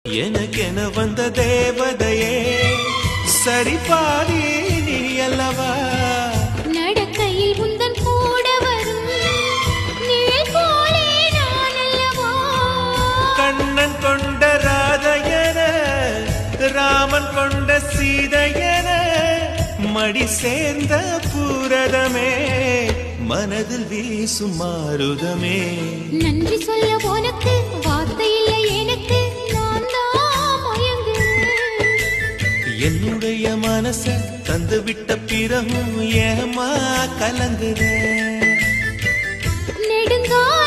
எனக்கென வந்த தேவதையே சரிபாதி நீ அல்லவா நடக்கையில் உந்தன் கூட வரும் நிழல் போலே நான் அல்லவா கண்ணன் கொண்ட ராதையன ராமன் கொண்ட சீதையன மடி சேர்ந்த பூரதமே மனதில் வீசும் மாருதமே நன்றி சொல்ல உனக்கு வார்த்தை இல்லை எனக்கு நான் தான் மயங்குறேன் என்னுடைய மனச தந்து விட்ட பிறகும் ஏமா கலங்குற நெடுங்கால